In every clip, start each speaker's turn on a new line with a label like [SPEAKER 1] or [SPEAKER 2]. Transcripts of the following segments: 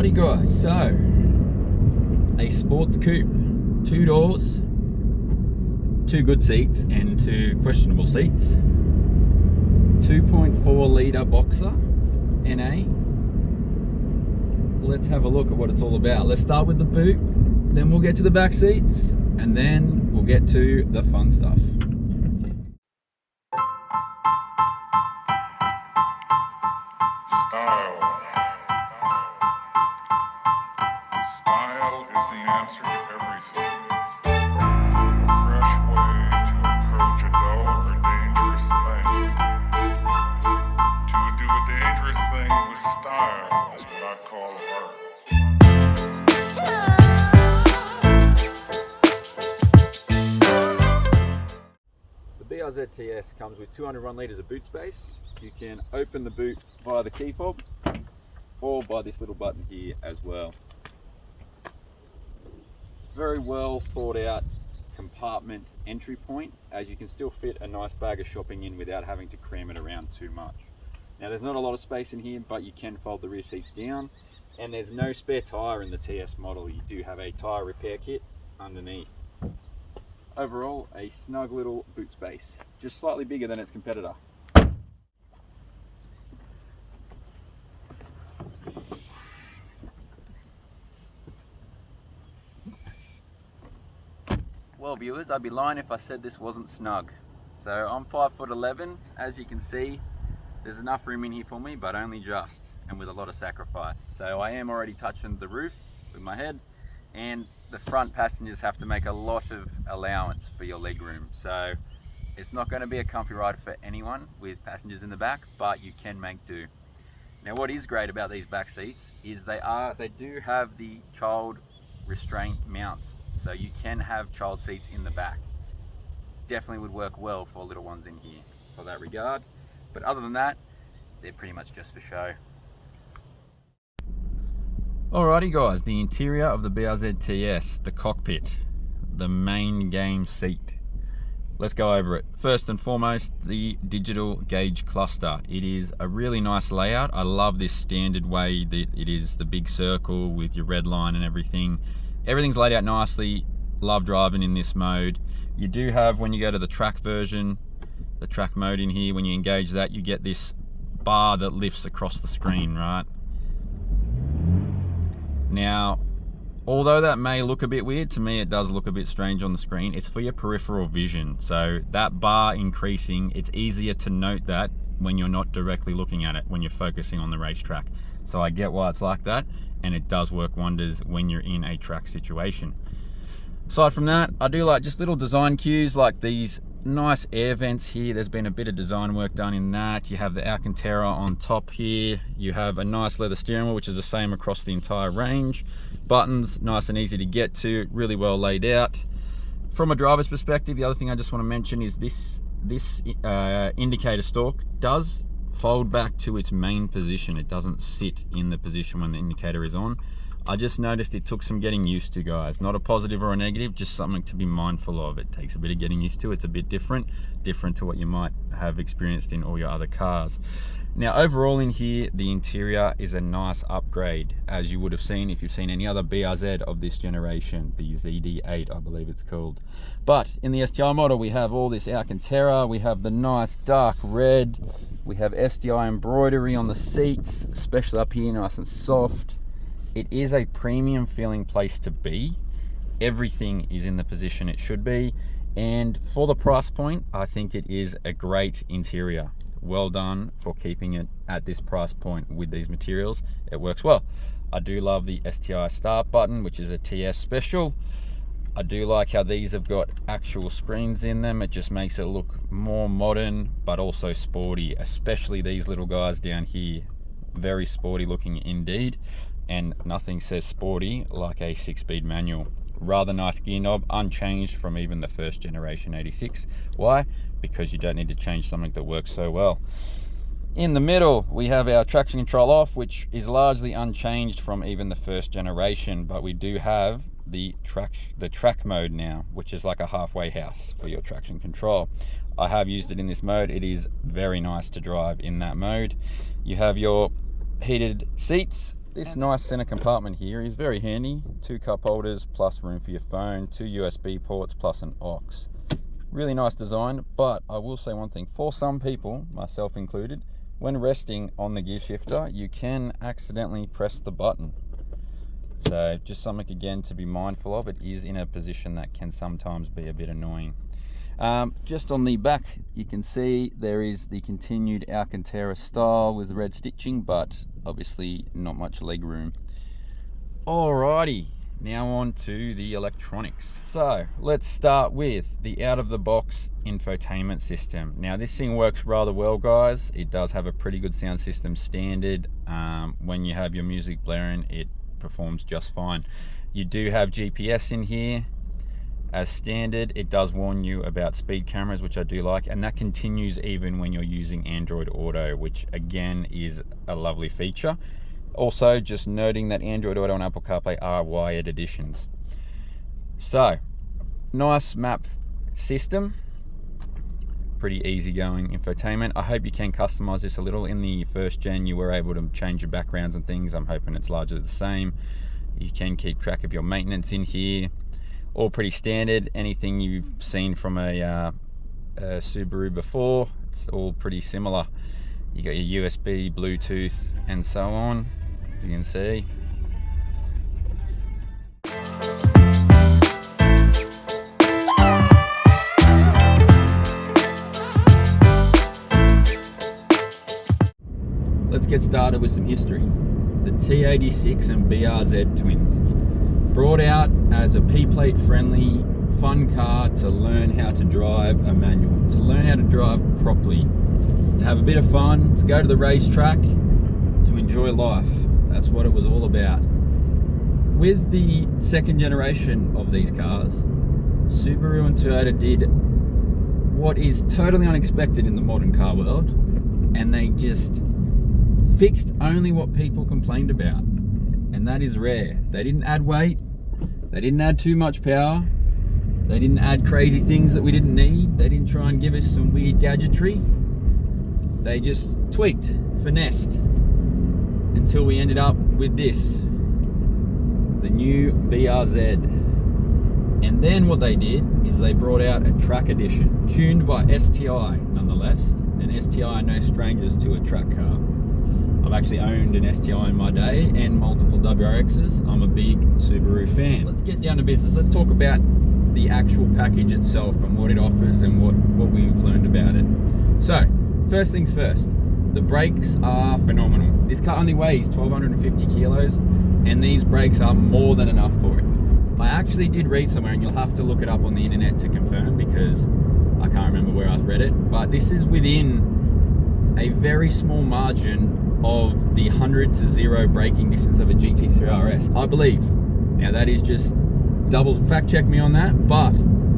[SPEAKER 1] Alrighty guys, so a sports coupe, 2 doors, 2 good seats and 2 questionable seats, 2.4 litre boxer NA. Let's have a look at what it's all about. Let's start with the boot, then we'll get to the back seats, and then we'll get to the fun stuff.
[SPEAKER 2] Style is the answer to everything. A fresh way to approach a dull or dangerous thing. To do a dangerous thing with style is what I call art.
[SPEAKER 1] The BRZ TS comes with 201 litres of boot space. You can open the boot via the key fob or by this little button here as well. Very well thought out compartment entry point, as you can still fit a nice bag of shopping in without having to cram it around too much. Now there's not a lot of space in here, but you can fold the rear seats down, and there's no spare tyre in the TS model. You do have a tyre repair kit underneath. Overall, a snug little boot space, just slightly bigger than its competitor. Well viewers, I'd be lying if I said this wasn't snug. So I'm 5'11", as you can see, there's enough room in here for me, but only just, and with a lot of sacrifice. So I am already touching the roof with my head, and the front passengers have to make a lot of allowance for your leg room. So it's not going to be a comfy ride for anyone with passengers in the back, but you can make do. Now what is great about these back seats is they do have the child restraint mounts. So you can have child seats in the back. Definitely would work well for little ones in here for that regard. But other than that, they're pretty much just for show. Alrighty guys, the interior of the BRZ TS, the cockpit, the main game seat. Let's go over it. First and foremost, the digital gauge cluster. It is a really nice layout. I love this standard way that it is the big circle with your red line and everything. Everything's laid out nicely. Love driving in this mode. You do have, when you go to the track version, the track mode in here, when you engage that, you get this bar that lifts across the screen, right? Now, although that may look a bit weird, to me it does look a bit strange on the screen. It's for your peripheral vision. So that bar increasing, it's easier to note that when you're not directly looking at it, when you're focusing on the racetrack. So I get why it's like that, and it does work wonders when you're in a track situation. Aside from that, I do like just little design cues like these nice air vents here. There's been a bit of design work done in that. You have the Alcantara on top here. You have a nice leather steering wheel, which is the same across the entire range. Buttons, nice and easy to get to, really well laid out. From a driver's perspective, the other thing I just want to mention is this indicator stalk does fold back to its main position. It doesn't sit in the position when the indicator is on. I just noticed it took some getting used to, guys. Not a positive or a negative, just something to be mindful of. It takes a bit of getting used to. It's a bit different to what you might have experienced in all your other cars. Now overall in here, the interior is a nice upgrade, as you would have seen if you've seen any other BRZ of this generation, the ZD8 I believe it's called. But in the STI model we have all this Alcantara, we have the nice dark red, we have STI embroidery on the seats, especially up here, nice and soft. It is a premium feeling place to be. Everything is in the position it should be, and for the price point, I think it is a great interior. Well done for keeping it at this price point with these materials. It works well. I do love the STI start button, which is a TS special. I do like how these have got actual screens in them. It just makes it look more modern, but also sporty, especially these little guys down here. Very sporty looking indeed, and nothing says sporty like a 6-speed manual. Rather nice gear knob, unchanged from even the first generation 86. Why? Because you don't need to change something that works so well. In the middle, we have our traction control off, which is largely unchanged from even the first generation, but we do have the track mode now, which is like a halfway house for your traction control. I have used it in this mode. It is very nice to drive in that mode. You have your heated seats, this nice center compartment here is very handy. 2 cup holders plus room for your phone, 2 USB ports plus an aux. Really nice design, but I will say one thing. For some people, myself included, when resting on the gear shifter, you can accidentally press the button. So just something again to be mindful of. It is in a position that can sometimes be a bit annoying. Just on the back, you can see there is the continued Alcantara style with red stitching, but obviously not much leg room. Alrighty, now on to the electronics. So let's start with the out-of-the-box infotainment system. Now this thing works rather well, guys. It does have a pretty good sound system standard. When you have your music blaring, it performs just fine. You do have GPS in here as standard. It does warn you about speed cameras, which I do like, and that continues even when you're using Android Auto, which again is a lovely feature. Also, just noting that Android Auto and Apple CarPlay are wired additions. So, nice map system. Pretty easygoing infotainment. I hope you can customize this a little. In the first gen, you were able to change your backgrounds and things. I'm hoping it's largely the same. You can keep track of your maintenance in here. All pretty standard. Anything you've seen from a Subaru before, it's all pretty similar. You got your USB, Bluetooth, and so on. You can see. Let's get started with some history. The T86 and BRZ twins. Brought out as a P-plate friendly, fun car to learn how to drive a manual, to learn how to drive properly, to have a bit of fun, to go to the racetrack, to enjoy life. That's what it was all about. With the second generation of these cars, Subaru and Toyota did what is totally unexpected in the modern car world, and they just fixed only what people complained about, and that is rare. They didn't add weight, they didn't add too much power, they didn't add crazy things that we didn't need, they didn't try and give us some weird gadgetry. They just tweaked, finessed, until we ended up with this, the new BRZ. And then what they did is they brought out a track edition, tuned by STI nonetheless, and STI are no strangers to a track car. I've actually owned an STI in my day and multiple WRXs. I'm a big Subaru fan. Let's get down to business. Let's talk about the actual package itself and what it offers and what we've learned about it. So, first things first, the brakes are phenomenal. This car only weighs 1,250 kilos and these brakes are more than enough for it. I actually did read somewhere, and you'll have to look it up on the internet to confirm because I can't remember where I read it, but this is within a very small margin of the 100 to 0 braking distance of a GT3 RS, I believe. Now that is just double fact check me on that, but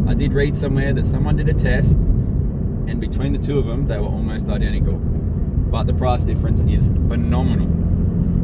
[SPEAKER 1] I did read somewhere that someone did a test and between the two of them they were almost identical, but the price difference is phenomenal.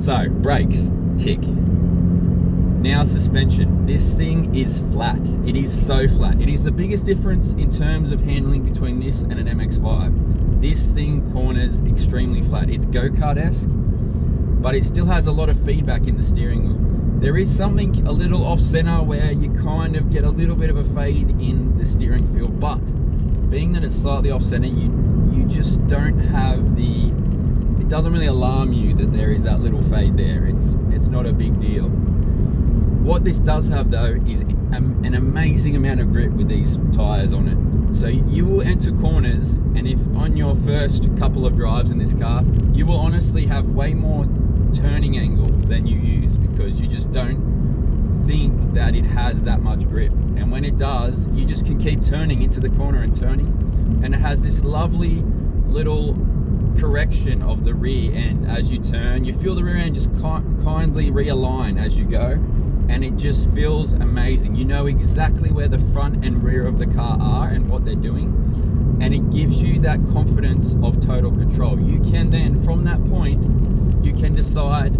[SPEAKER 1] So brakes, tick. Now suspension. This thing is flat. It is so flat. It is the biggest difference in terms of handling between this and an MX-5. This thing corners extremely flat. It's go-kart-esque, but it still has a lot of feedback in the steering wheel. There is something a little off-center where you kind of get a little bit of a fade in the steering feel, but being that it's slightly off-center, you just don't have the... It doesn't really alarm you that there is that little fade there. It's not a big deal. What this does have though is an amazing amount of grip with these tyres on it. So you will enter corners, and if on your first couple of drives in this car, you will honestly have way more turning angle than you use because you just don't think that it has that much grip. And when it does, you just can keep turning into the corner and turning. And it has this lovely little correction of the rear end as you turn. You feel the rear end just kindly realign as you go. And it just feels amazing. You know exactly where the front and rear of the car are and what they're doing, and it gives you that confidence of total control. You can then, from that point, you can decide,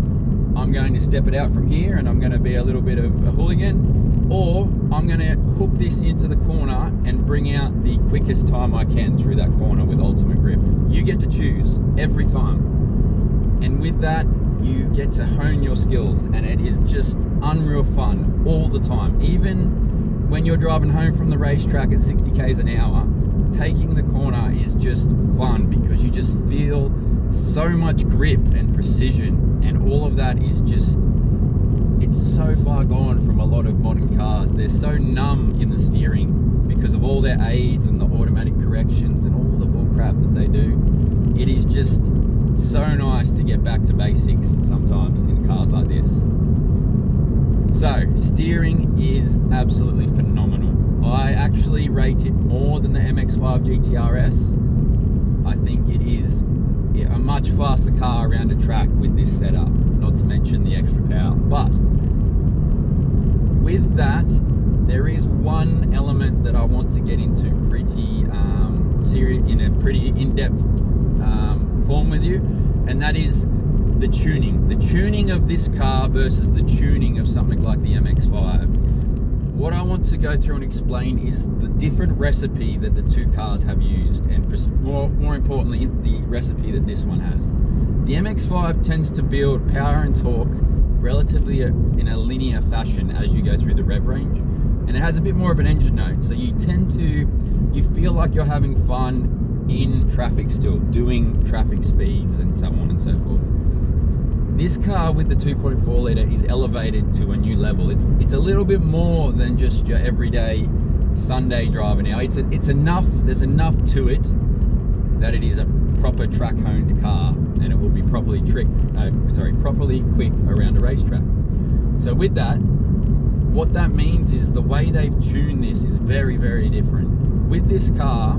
[SPEAKER 1] I'm going to step it out from here and I'm going to be a little bit of a hooligan, or I'm going to hook this into the corner and bring out the quickest time I can through that corner with ultimate grip. You get to choose every time. And with that, you get to hone your skills, and it is just unreal fun all the time. Even when you're driving home from the racetrack at 60 k's an hour, taking the corner is just fun because you just feel so much grip and precision, and all of that is just, it's so far gone from a lot of modern cars. They're so numb in the steering because of all their aids and the automatic corrections and all the bull crap that they do. It is just so nice to get back to basics sometimes in cars like this. So steering is absolutely phenomenal. I actually rate it more than the MX-5 GT-RS. I think it is a much faster car around a track with this setup, not to mention the extra power. But with that, there is one element that I want to get into pretty serious, in a pretty in-depth form with you, and that is the tuning. The tuning of this car versus the tuning of something like the MX-5. What I want to go through and explain is the different recipe that the two cars have used, and more importantly, the recipe that this one has. The MX-5 tends to build power and torque relatively in a linear fashion as you go through the rev range, and it has a bit more of an engine note, so you feel like you're having fun in traffic still, doing traffic speeds and so on and so forth. This car with the 2.4 litre is elevated to a new level. It's a little bit more than just your everyday Sunday driver now. It's enough, there's enough to it that it is a proper track honed car, and it will be properly quick around a racetrack. So with that, what that means is the way they've tuned this is very, very different. With this car,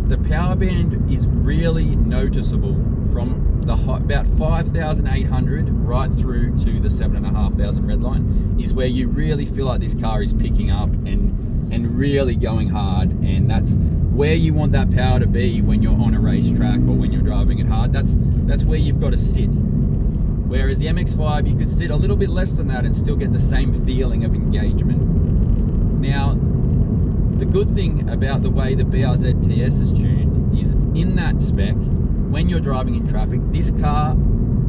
[SPEAKER 1] the power band is really noticeable from the about 5,800 right through to the 7,500 red line is where you really feel like this car is picking up and really going hard, and that's where you want that power to be when you're on a racetrack or when you're driving it hard. That's where you've got to sit. Whereas the MX-5, you could sit a little bit less than that and still get the same feeling of engagement. Now, the good thing about the way the BRZ TS is tuned is in that spec, when you're driving in traffic, this car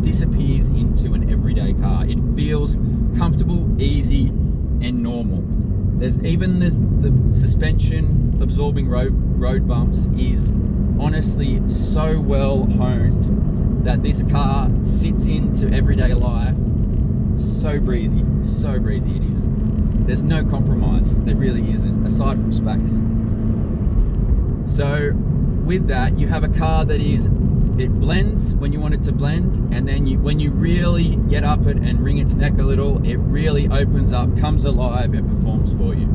[SPEAKER 1] disappears into an everyday car. It feels comfortable, easy, and normal. The suspension absorbing road bumps is honestly so well honed that this car sits into everyday life so breezy it is. There's no compromise, there really isn't, aside from space. So with that, you have a car that it blends when you want it to blend, and then when you really get up it and wring its neck a little, it really opens up, comes alive, and performs for you.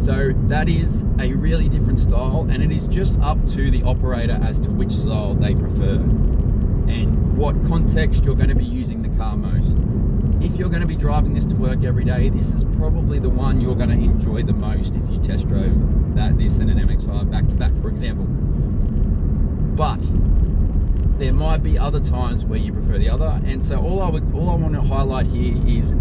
[SPEAKER 1] So that is a really different style, and it is just up to the operator as to which style they prefer and what context you're going to be using the car most. If you're going to be driving this to work every day, this is probably the one you're going to enjoy the most if you test drove this and an MX-5 back to back, for example. But there might be other times where you prefer the other, and so all I want to highlight here is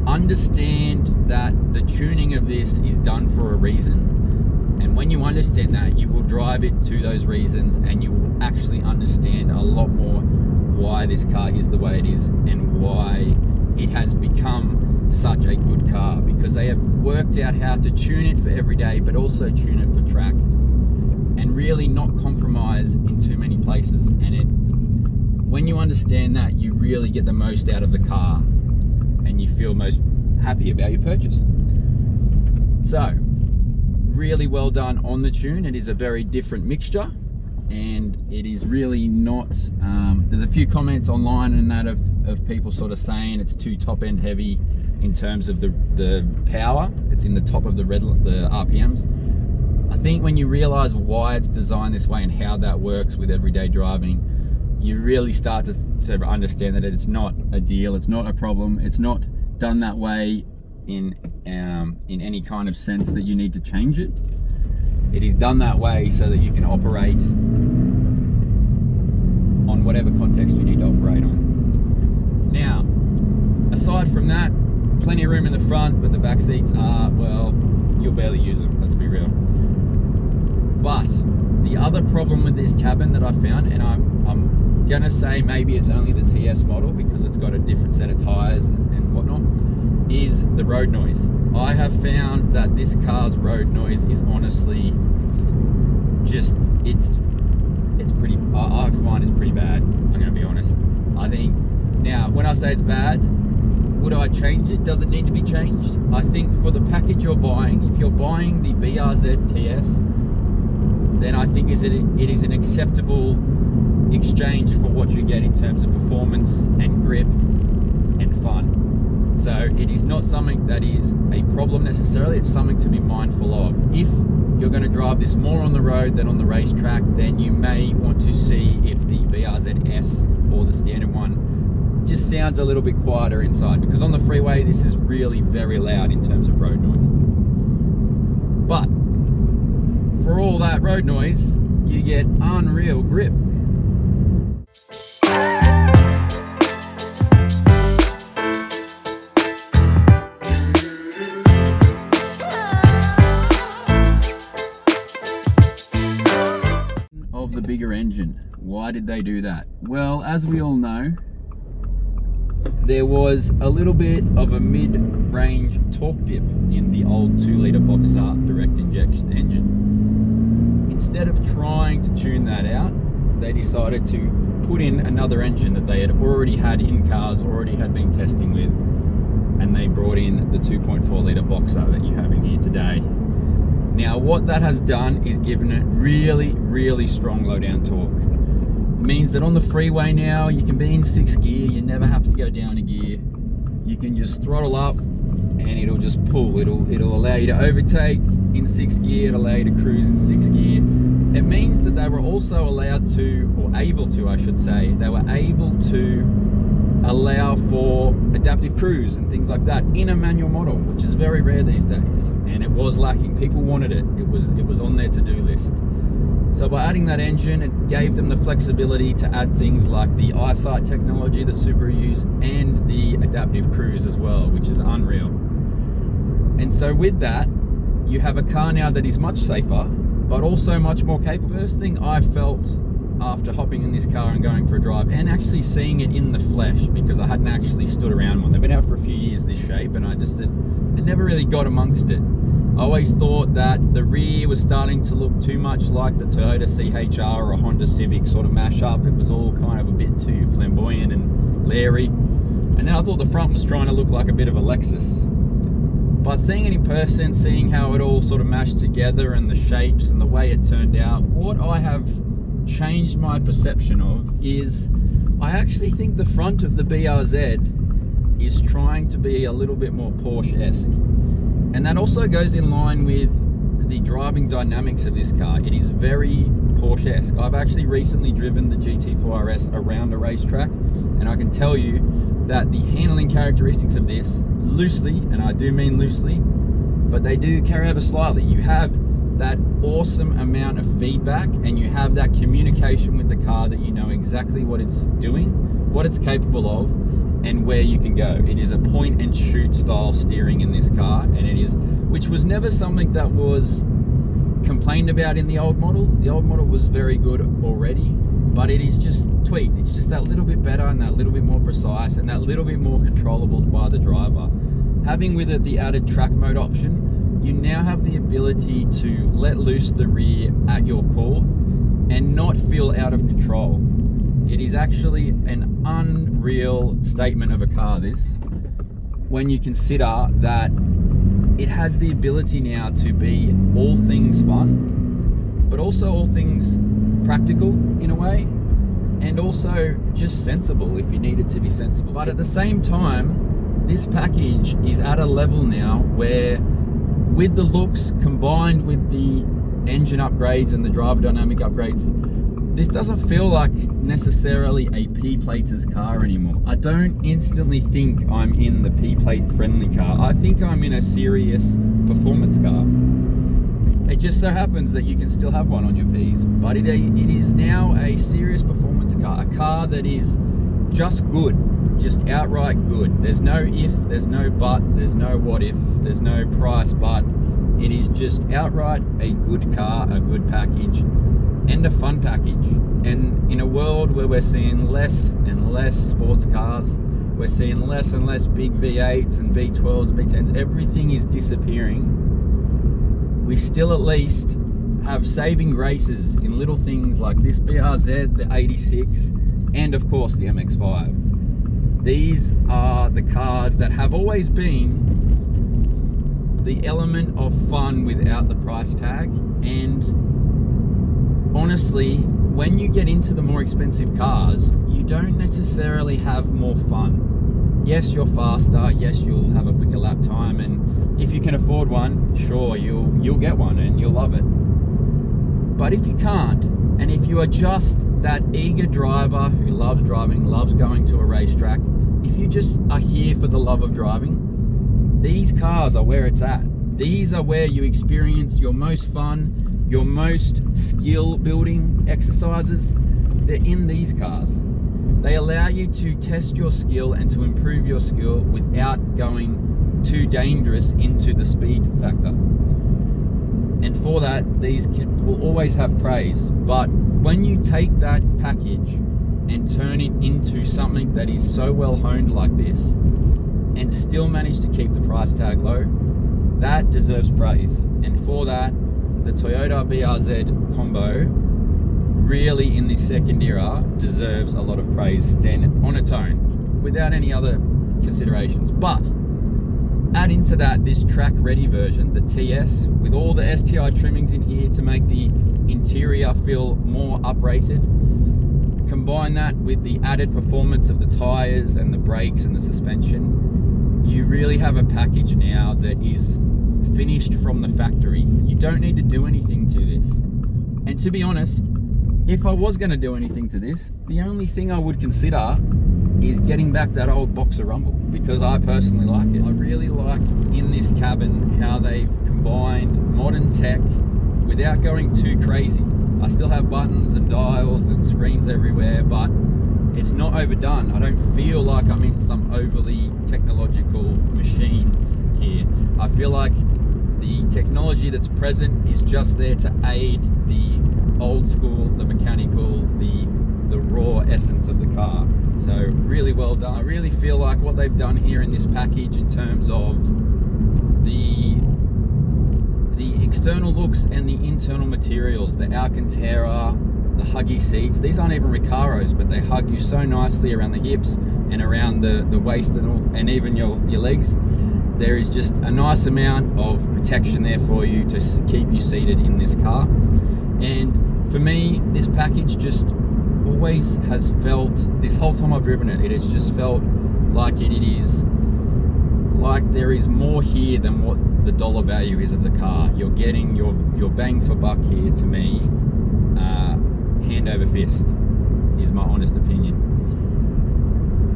[SPEAKER 1] understand that the tuning of this is done for a reason, and when you understand that, you will drive it to those reasons, and you will actually understand a lot more why this car is the way it is and why it has become such a good car, because they have worked out how to tune it for every day but also tune it for track and really not compromise in too many places. And when you understand that, you really get the most out of the car and you feel most happy about your purchase. So really well done on the tune. It is a very different mixture, and it is really not there's a few comments online and that of people sort of saying it's too top end heavy in terms of the power. It's in the top of the RPMs. I think when you realize why it's designed this way and how that works with everyday driving, you really start to understand that it's not a deal, it's not a problem, it's not done that way in any kind of sense that you need to change it. It is done that way so that you can operate on whatever context you need to operate on. Now, aside from that, plenty of room in the front, but the back seats are, well, you'll barely use them, let's be real. But the other problem with this cabin that I found, and I'm gonna say maybe it's only the TS model because it's got a different set of tires and whatnot, is the road noise. I have found that this car's road noise is honestly just, it's pretty, I find it's pretty bad, I'm gonna be honest. I think, now when I say it's bad, would I change it? Does it need to be changed? I think for the package you're buying, if you're buying the BRZ TS, then I think it is an acceptable exchange for what you get in terms of performance and grip and fun. So it is not something that is a problem necessarily, it's something to be mindful of. If you're going to drive this more on the road than on the racetrack, then you may want to see if the BRZ-S or the standard one just sounds a little bit quieter inside, because on the freeway this is really very loud in terms of road noise. But for all that road noise, you get unreal grip. Of the bigger engine. Why did they do that? Well, as we all know, there was a little bit of a mid-range torque dip in the old 2-litre boxer direct injection engine. Instead of trying to tune that out, they decided to put in another engine that they had already had in cars, already had been testing with, and they brought in the 2.4-litre boxer that you have in here today. Now what that has done is given it really, really strong low down torque. It means that on the freeway now you can be in 6th gear, you never have to go down a gear. You can just throttle up and it'll just pull. It'll allow you to overtake in 6th gear, it'll allow you to cruise in 6th gear. It means that they were also allowed to, or able to I should say, they were able to allow for adaptive cruise and things like that in a manual model, which is very rare these days, and it was lacking. People wanted it. It was on their to-do list. So by adding that engine, it gave them the flexibility to add things like the eyesight technology that Subaru use and the adaptive cruise as well, which is unreal. And so with that, you have a car now that is much safer, but also much more capable. First thing I felt after hopping in this car and going for a drive and actually seeing it in the flesh, because I hadn't actually stood around one. They've been out for a few years, this shape, and I never really got amongst it. I always thought that the rear was starting to look too much like the Toyota CHR or a Honda Civic sort of mashup. It was all kind of a bit too flamboyant and leery. And then I thought the front was trying to look like a bit of a Lexus. But seeing it in person, seeing how it all sort of mashed together and the shapes and the way it turned out, what I have changed my perception of is I actually think the front of the BRZ is trying to be a little bit more Porsche-esque, and that also goes in line with the driving dynamics of this car. It is very Porsche-esque. I've actually recently driven the GT4 RS around a racetrack, and I can tell you that the handling characteristics of this, loosely, and I do mean loosely, but they do carry over slightly. You have that awesome amount of feedback, and you have that communication with the car that you know exactly what it's doing, what it's capable of, and where you can go. It is a point and shoot style steering in this car, and it is, which was never something that was complained about in the old model. The old model was very good already, but it is just tweaked. It's just that little bit better and that little bit more precise and that little bit more controllable by the driver. Having with it the added track mode option, you now have the ability to let loose the rear at your call and not feel out of control. It is actually an unreal statement of a car, this, when you consider that it has the ability now to be all things fun, but also all things practical in a way, and also just sensible if you need it to be sensible. But at the same time, this package is at a level now where, with the looks combined with the engine upgrades and the driver dynamic upgrades, this doesn't feel like necessarily a P-Platers car anymore. I don't instantly think I'm in the P-Plate friendly car. I think I'm in a serious performance car. It just so happens that you can still have one on your Ps, but it is now a serious performance car, a car that is just good, just outright good. There's no if, there's no but, there's no what if, there's no price but. It is just outright a good car, a good package, and a fun package. And in a world where we're seeing less and less sports cars, we're seeing less and less big V8s and V12s and V10s, everything is disappearing. We still at least have saving graces in little things like this BRZ, the 86, and of course the MX-5. These are the cars that have always been the element of fun without the price tag. And honestly, when you get into the more expensive cars, you don't necessarily have more fun. Yes, you're faster, yes, you'll have a quicker lap time, and if you can afford one, sure, you'll get one and you'll love it. But if you can't, and if you are just that eager driver who loves driving, loves going to a racetrack, if you just are here for the love of driving, these cars are where it's at. These are where you experience your most fun, your most skill building exercises. They're in these cars. They allow you to test your skill and to improve your skill without going too dangerous into the speed factor. And for that, these will always have praise. But when you take that package and turn it into something that is so well honed like this, and still manage to keep the price tag low, that deserves praise. And for that, the Toyota BRZ combo really in this second era deserves a lot of praise stand on its own without any other considerations. But add into that this track ready version, the TS, with all the STI trimmings in here to make the interior feel more uprated. Combine that with the added performance of the tires and the brakes and the suspension, you really have a package now that is finished from the factory. You don't need to do anything to this. And to be honest, if I was going to do anything to this, the only thing I would consider is getting back that old Boxer Rumble, because I personally like it. I really like in this cabin how they've combined modern tech without going too crazy. I still have buttons and dials and screens everywhere, but it's not overdone. I don't feel like I'm in some overly technological machine here. I feel like the technology that's present is just there to aid the old school, the mechanical, the raw essence of the car. So really well done. I really feel like what they've done here in this package in terms of the external looks and the internal materials, the Alcantara, the huggy seats. These aren't even Recaros, but they hug you so nicely around the hips and around the waist and even your legs. There is just a nice amount of protection there for you to keep you seated in this car. And for me, this package just always has felt, this whole time I've driven it, it has just felt like it is, like there is more here than what the dollar value is of the car. You're getting your bang for buck here, to me, hand over fist, is my honest opinion.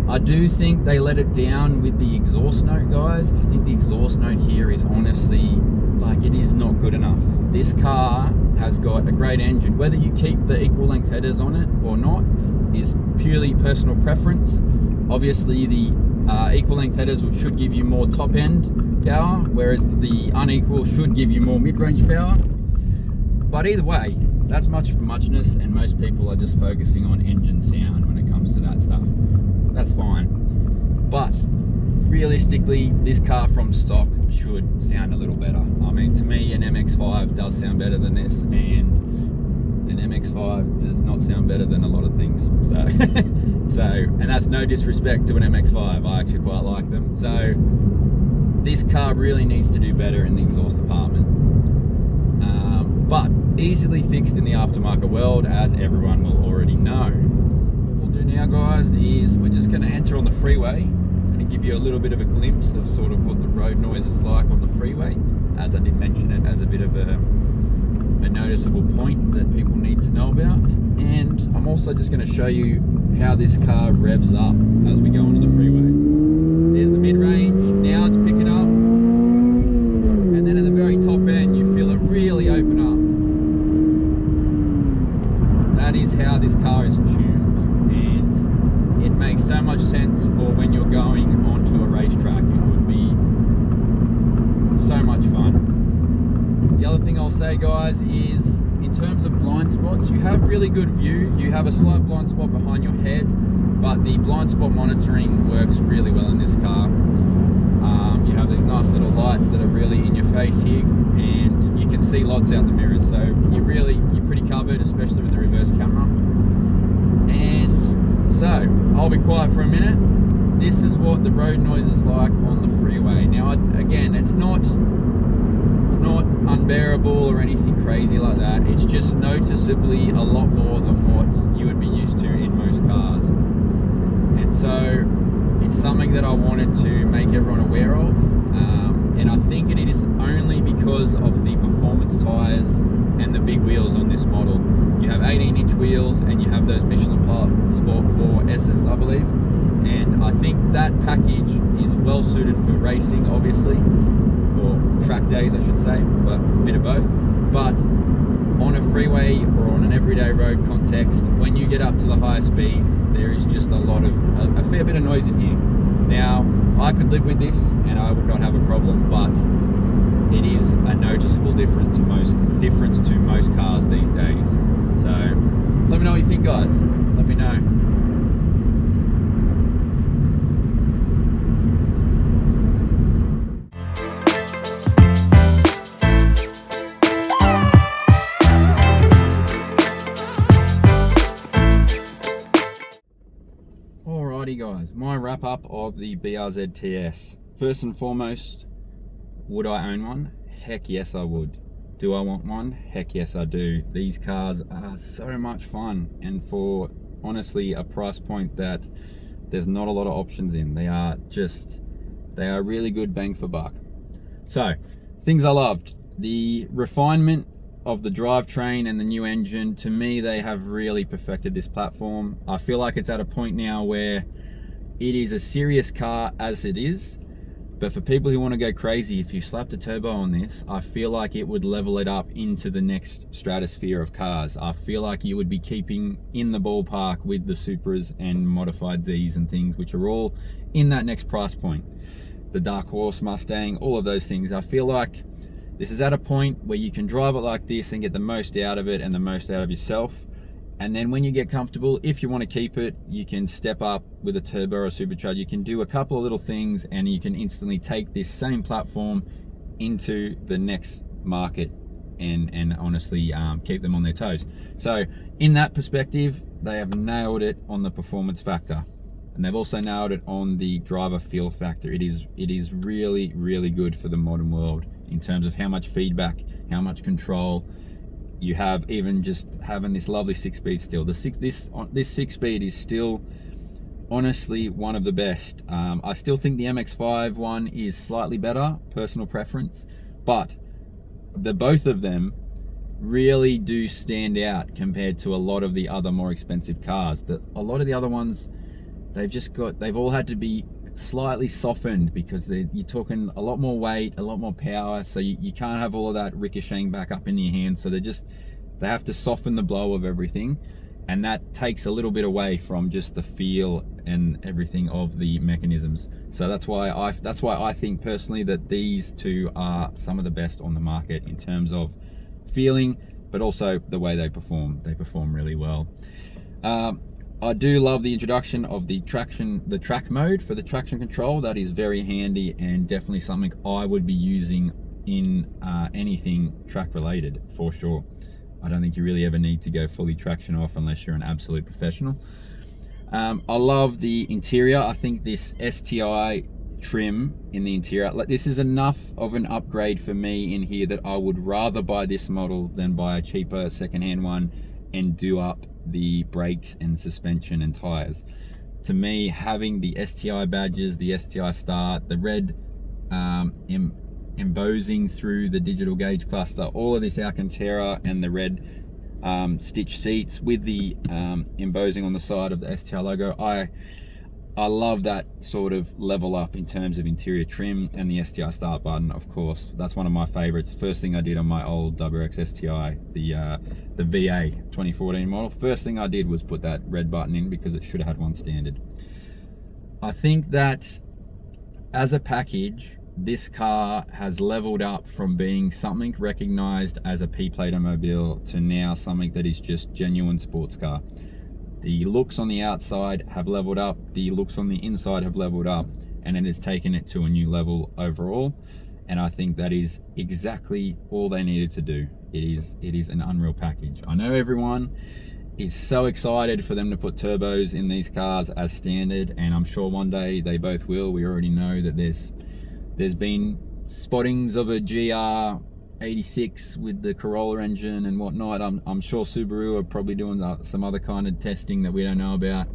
[SPEAKER 1] I do think they let it down with the exhaust note, guys. I think the exhaust note here is honestly, like, it is not good enough. This car has got a great engine. Whether you keep the equal length headers on it or not is purely personal preference. Obviously the equal length headers should give you more top end power, whereas the unequal should give you more mid-range power. But either way, that's much for muchness, and most people are just focusing on engine sound when it comes to that stuff. That's fine. But realistically, this car from stock should sound a little better. I mean, to me, an MX-5 does sound better than this, and an MX-5 does not sound better than a lot of things. So, and that's no disrespect to an MX-5. I actually quite like them. So, this car really needs to do better in the exhaust department. But easily fixed in the aftermarket world, as everyone will already know. What we'll do now, guys, is we're just going to enter on the freeway. I'm going to give you a little bit of a glimpse of sort of what the road noise is like on the freeway, as I did mention it as a bit of a noticeable point that people need to know about. And I'm also just going to show you how this car revs up as we go onto the freeway. There's the mid-range, now it's picking up, and then at the very top end you feel it really open up. That is how this car is tuned, and it makes so much sense for when you're going onto a racetrack. It would be so much fun. The other thing I'll say, guys, is in terms of blind blind spots. You have really good view. You have a slight blind spot behind your head, but the blind spot monitoring works really well in this car. You have these nice little lights that are really in your face here, and you can see lots out the mirrors, so you're pretty covered, especially with the reverse camera. And so I'll be quiet for a minute. This is what the road noise is like on the freeway. Now again, it's not unbearable or anything crazy like that. It's just noticeably a lot more than what you would be used to in most cars. And so it's something that I wanted to make everyone aware of, and I think it is only because of the performance tires and the big wheels on this model. You have 18-inch wheels and you have those Michelin Sport 4S's, I believe, and I think that package is well suited for racing, obviously, or track days I should say, but a bit of both. But on a freeway or on an everyday road context, when you get up to the higher speeds, there is just a fair bit of noise in here. Now, I could live with this and I would not have a problem, but it is a noticeable difference to most cars these days. So let me know what you think, guys. Let me know. Alrighty guys, my wrap up of the BRZ TS. First and foremost, would I own one? Heck yes I would. Do I want one? Heck yes I do. These cars are so much fun, and for honestly a price point that there's not a lot of options in. They are really good bang for buck. So, things I loved. The refinement of the drivetrain and the new engine. To me, they have really perfected this platform. I feel like it's at a point now where it is a serious car as it is, but for people who want to go crazy, if you slapped a turbo on this, I feel like it would level it up into the next stratosphere of cars. I feel like you would be keeping in the ballpark with the Supras and modified Zs and things, which are all in that next price point. The Dark Horse Mustang, all of those things. I feel like this is at a point where you can drive it like this and get the most out of it and the most out of yourself. And then when you get comfortable, if you want to keep it, you can step up with a turbo or a supercharger. You can do a couple of little things and you can instantly take this same platform into the next market and honestly keep them on their toes. So in that perspective, they have nailed it on the performance factor. And they've also nailed it on the driver feel factor. It is really, really good for the modern world in terms of how much feedback, how much control you have, even just having this lovely 6-speed still. This 6-speed is still honestly one of the best. I still think the MX-5 one is slightly better, personal preference, but both of them really do stand out compared to a lot of the other more expensive cars. A lot of the other ones, they've all had to be slightly softened because you're talking a lot more weight, a lot more power, so you can't have all of that ricocheting back up in your hands. So they have to soften the blow of everything, and that takes a little bit away from just the feel and everything of the mechanisms. So that's why I think personally that these two are some of the best on the market in terms of feeling, but also the way they perform. They perform really well. I do love the introduction of the track mode for the traction control. That is very handy and definitely something I would be using in anything track related for sure. I don't think you really ever need to go fully traction off unless you're an absolute professional. I love the interior. I think this STI trim in the interior, this is enough of an upgrade for me in here that I would rather buy this model than buy a cheaper secondhand one and do up the brakes and suspension and tires. To me, having the STI badges, the STI start, the red embossing through the digital gauge cluster, all of this Alcantara and the red stitch seats with the embossing on the side of the STI logo, I love that sort of level up in terms of interior trim. And the STI start button, of course, that's one of my favorites. First thing I did on my old WRX STI, the VA 2014 model, first thing I did was put that red button in because it should have had one standard. I think that as a package, this car has leveled up from being something recognized as a P-plate automobile to now something that is just genuine sports car. The looks on the outside have leveled up, the looks on the inside have leveled up, and it has taken it to a new level overall. And I think that is exactly all they needed to do. It is an unreal package. I know everyone is so excited for them to put turbos in these cars as standard, and I'm sure one day they both will. We already know that there's been spottings of a GR86 with the Corolla engine and whatnot. I'm sure Subaru are probably doing some other kind of testing that we don't know about.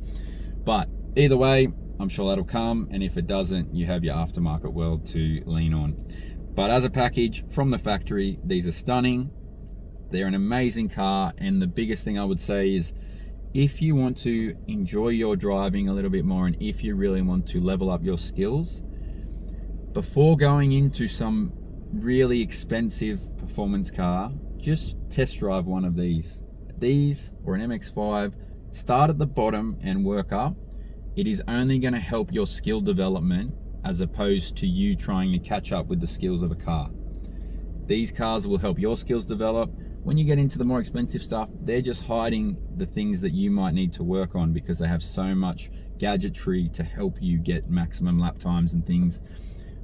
[SPEAKER 1] But either way, I'm sure that'll come, and if it doesn't, you have your aftermarket world to lean on. But as a package from the factory, these are stunning. They're an amazing car, and the biggest thing I would say is, if you want to enjoy your driving a little bit more, and if you really want to level up your skills, before going into some really expensive performance car, just test drive one of these or an MX-5. Start at the bottom and work up. It is only going to help your skill development as opposed to you trying to catch up with the skills of a car. These cars will help your skills develop. When you get into the more expensive stuff, they're just hiding the things that you might need to work on because they have so much gadgetry to help you get maximum lap times and things.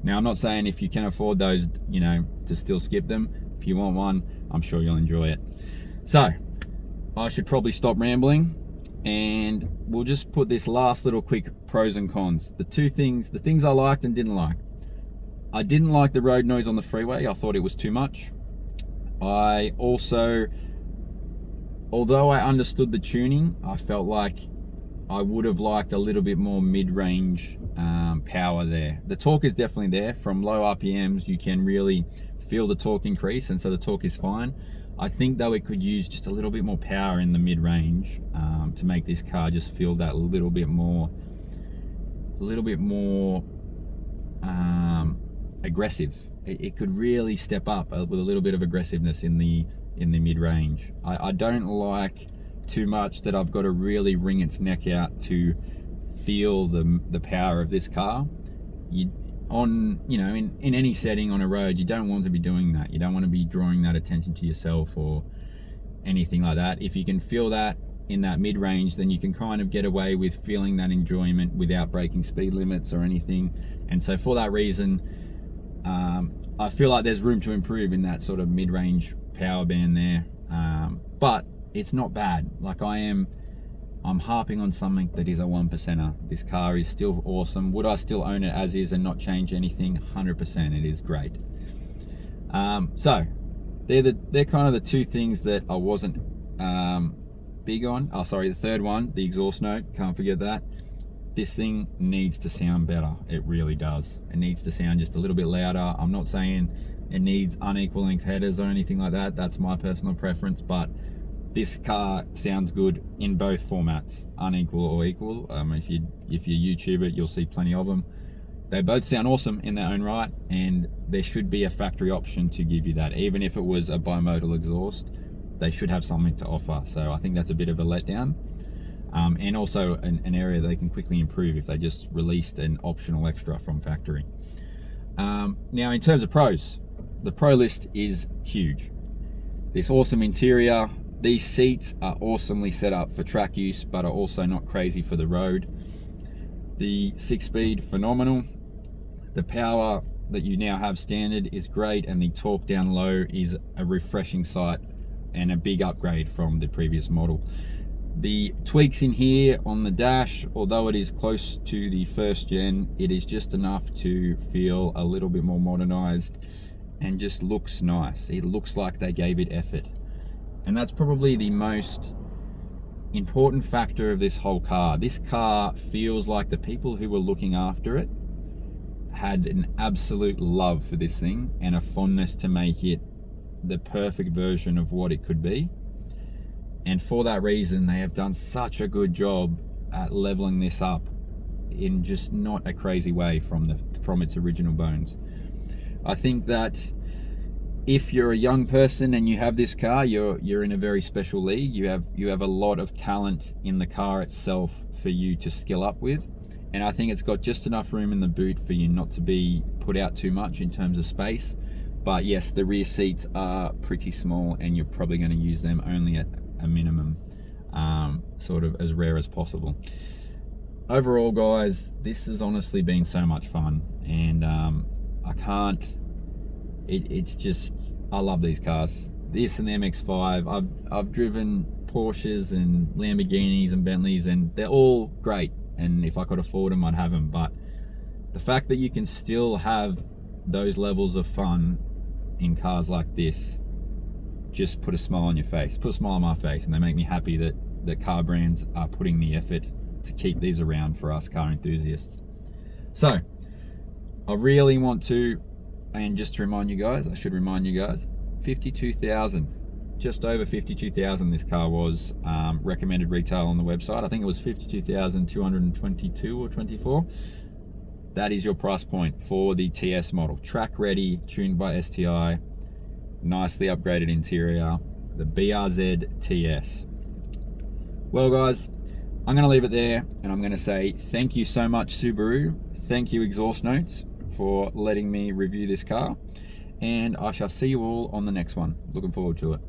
[SPEAKER 1] Now, I'm not saying if you can afford those, you know, to still skip them. If you want one, I'm sure you'll enjoy it. So, I should probably stop rambling, and we'll just put this last little quick pros and cons. The things I liked and didn't like. I didn't like the road noise on the freeway. I thought it was too much. I also, although I understood the tuning, I felt like I would have liked a little bit more mid-range power there. The torque is definitely there. From low RPMs, you can really feel the torque increase, and so the torque is fine. I think though it could use just a little bit more power in the mid-range to make this car just feel that little bit more aggressive. It could really step up with a little bit of aggressiveness in the mid-range. I don't like too much that I've got to really wring its neck out to feel the power of this car. In any setting on a road, you don't want to be doing that. You don't want to be drawing that attention to yourself or anything like that. If you can feel that in that mid-range, then you can kind of get away with feeling that enjoyment without breaking speed limits or anything. And so for that reason, I feel like there's room to improve in that sort of mid-range power band there. But it's not bad. Like I'm harping on something that is a 1%er. This car is still awesome. Would I still own it as is and not change anything? 100%. It is great. So they're kind of the two things that I wasn't big on. Oh, sorry, the third one, the exhaust note. Can't forget that. This thing needs to sound better. It really does. It needs to sound just a little bit louder. I'm not saying it needs unequal length headers or anything like that. That's my personal preference, but this car sounds good in both formats, unequal or equal. If you YouTube it, you'll see plenty of them. They both sound awesome in their own right, and there should be a factory option to give you that. Even if it was a bimodal exhaust, they should have something to offer. So I think that's a bit of a letdown. And also an area they can quickly improve if they just released an optional extra from factory. Now, in terms of pros, the pro list is huge. This awesome interior, these seats are awesomely set up for track use, but are also not crazy for the road. The 6-speed, phenomenal. The power that you now have standard is great, and the torque down low is a refreshing sight and a big upgrade from the previous model. The tweaks in here on the dash, although it is close to the first gen, it is just enough to feel a little bit more modernized and just looks nice. It looks like they gave it effort. And that's probably the most important factor of this whole car. This car feels like the people who were looking after it had an absolute love for this thing and a fondness to make it the perfect version of what it could be. And for that reason, they have done such a good job at leveling this up in just not a crazy way from its original bones. I think that if you're a young person and you have this car, you're in a very special league. You have a lot of talent in the car itself for you to skill up with, and I think it's got just enough room in the boot for you not to be put out too much in terms of space. But yes, the rear seats are pretty small, and you're probably going to use them only at a minimum, sort of as rare as possible. Overall, guys, this has honestly been so much fun, and I can't, it's just, I love these cars. This and the MX-5, I've driven Porsches and Lamborghinis and Bentleys, and they're all great, and if I could afford them, I'd have them. But the fact that you can still have those levels of fun in cars like this just put a smile on your face, put a smile on my face, and they make me happy that car brands are putting the effort to keep these around for us car enthusiasts. So I really want to, and just to remind you guys, I should remind you guys, 52,000, just over 52,000 this car was, recommended retail on the website. I think it was 52,222 or 24. That is your price point for the TS model. Track ready, tuned by STI, nicely upgraded interior, the BRZ TS. Well guys, I'm going to leave it there, and I'm going to say thank you so much, Subaru. Thank you, Exhaust Notes, for letting me review this car, and I shall see you all on the next one. Looking forward to it.